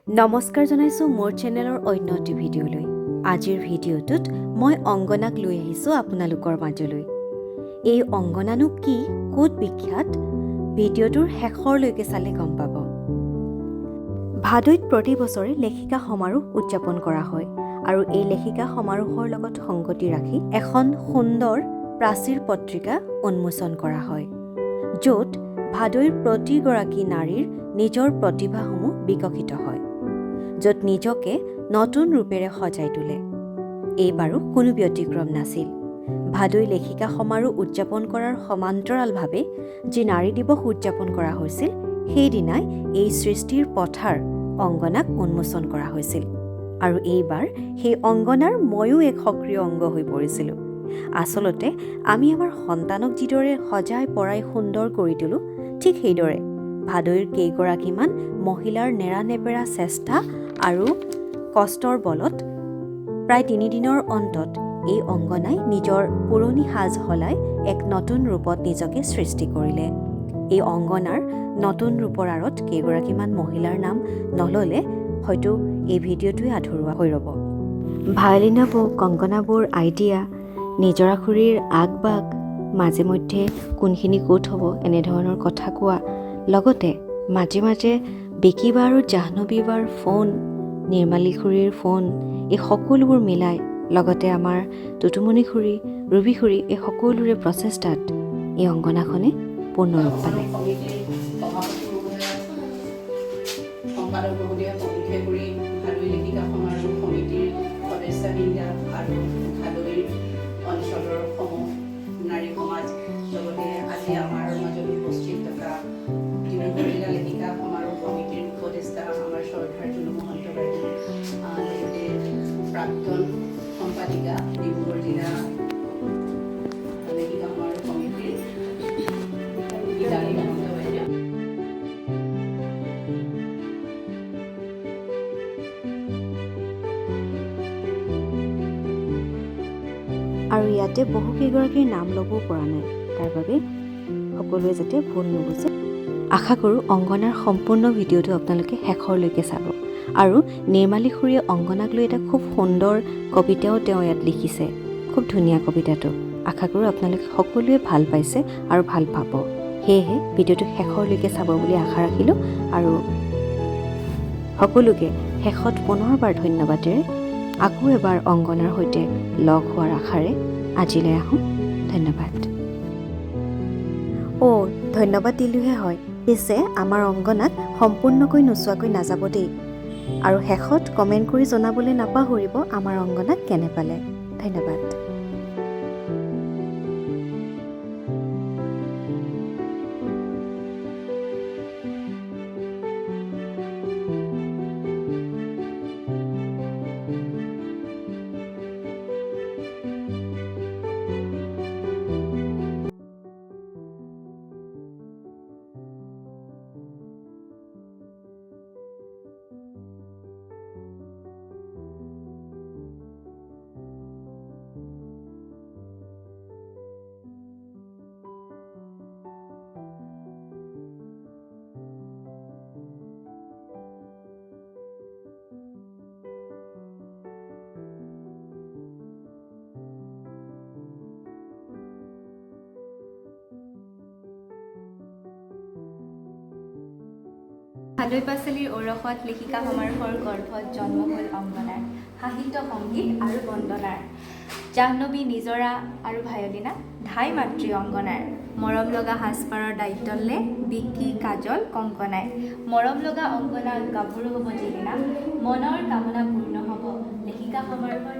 নমস্কাৰ জনাইছোঁ মোৰ চেনেলৰ অন্য এটি ভিডিঅ'লৈ। আজিৰ ভিডিঅ'টোত মই অংগনাক লৈ আহিছোঁ আপোনালোকৰ মাজলৈ। এই অংগনানো কি, ক'ত বিখ্যাত, ভিডিঅ'টোৰ শেষৰলৈকে চালে গম পাব। ভাদৈত প্ৰতি বছৰে লেখিকা সমাৰোহ উদযাপন কৰা হয় আৰু এই লেখিকা সমাৰোহৰ লগত সংগতি ৰাখি এখন সুন্দৰ প্ৰাচীৰ পত্ৰিকা উন্মোচন কৰা হয়, য'ত ভাদৈৰ প্ৰতিগৰাকী নাৰীৰ নিজৰ প্ৰতিভাসমূহ বিকশিত হয়, য'ত নিজকে নতুন ৰূপেৰে সজাই তোলে। এইবাৰো কোনো ব্যতিক্ৰম নাছিল। ভাদৈ লেখিকা সমাৰোহ উদযাপন কৰাৰ সমান্তৰালভাৱে যি নাৰী দিৱস উদযাপন কৰা হৈছিল, সেইদিনাই এই সৃষ্টিৰ পথাৰ অংগনাক উন্মোচন কৰা হৈছিল। আৰু এইবাৰ সেই অংগনাৰ ময়ো এক সক্ৰিয় অংগ হৈ পৰিছিলোঁ। আচলতে আমি আমাৰ সন্তানক যিদৰে সজাই পৰাই সুন্দৰ কৰি তোলোঁ, ঠিক সেইদৰে ভাদৈৰ কেইগৰাকীমান মহিলাৰ নেৰানেপেৰা চেষ্টা আৰু কষ্টৰ বলত প্ৰায় 3 দিনৰ অন্তত এই অংগনাই নিজৰ পুৰণি সাজ সলাই এক নতুন ৰূপত নিজকে সৃষ্টি কৰিলে। এই অংগনাৰ নতুন ৰূপৰ আঁৰত কেইগৰাকীমান মহিলাৰ নাম নল'লে হয়তো এই ভিডিঅ'টোৱে আধৰুৱা হৈ ৰ'ব। ভায়লিনা বৌ, কংকনা বৌৰ আইডিয়া, নিজৰা খুৰীৰ আগবাগ, মাজে মধ্যে কোনখিনি ক'ত হ'ব এনেধৰণৰ কথা কোৱা, লগতে মাজে মাজে বিকি বা আৰু জাহ্নৱী বাৰ ফোন, নিৰ্মালী খুৰীৰ ফোন, এই সকলোবোৰ মিলাই, লগতে আমাৰ টুটুমণি খুৰী, ৰুবি খুৰী, এই সকলোৰে প্ৰচেষ্টাত এই অংগনাখনে পূৰ্ণ ৰূপ পালে। প্ৰাক্তন সম্পাদিকা ডিব্ৰুগড় জিলা লেখিকা সমাৰোহ সমিতিৰ গীতালী মহন্ত বাইদেউ। আৰু ইয়াতে বহুকেইগৰাকীৰ নাম ল'বও পৰা নাই, তাৰ বাবে সকলোৱে যাতে ভুল নুবুজে। আশা কৰোঁ অংগনাৰ সম্পূৰ্ণ ভিডিঅ'টো আপোনালোকে শেষৰলৈকে চাব। আৰু নিৰ্মালী খুৰীয়ে অংগনাক লৈ এটা খুব সুন্দৰ কবিতাও তেওঁ ইয়াত লিখিছে, খুব ধুনীয়া কবিতাটো। আশা কৰোঁ আপোনালোকে সকলোৱে ভাল পাইছে আৰু ভাল পাব। সেয়েহে ভিডিঅ'টো শেষৰলৈকে চাব বুলি আশা ৰাখিলোঁ আৰু সকলোকে শেষত পুনৰবাৰ ধন্যবাদেৰে আকৌ এবাৰ অংগনাৰ সৈতে লগ হোৱাৰ আশাৰে আজিলৈ আহোঁ। ধন্যবাদ। ধন্যবাদ দিলোহে হয়, পিছে আমাৰ অংগনাক সম্পূৰ্ণকৈ নোচোৱাকৈ নাযাব দেই। আৰু শেষত কমেণ্ট কৰি জনাবলৈ নাপাহৰিব আমাৰ অংগনাক কেনে পালে। ধন্যবাদ। ভাদৈ পাচলিৰ ঔৰসত লেখিকা সমাৰোহৰ গৰ্ভত জন্ম হ'ল অংগনাৰ, সাহিত্য সংগীত আৰু বন্দনাৰ। জাহ্নৱী, নিজৰা আৰু ভায়লিনা ধাই মাতৃ অংগনাৰ। মৰম লগা সাজপাৰৰ দায়িত্ব ল'লে বিকি, কাজল, কংকনাই। মৰম লগা অংগনা গাভৰু হ'ব যিদিনা, মনৰ কামনা পূৰ্ণ হ'ব লেখিকা সমাৰোহৰ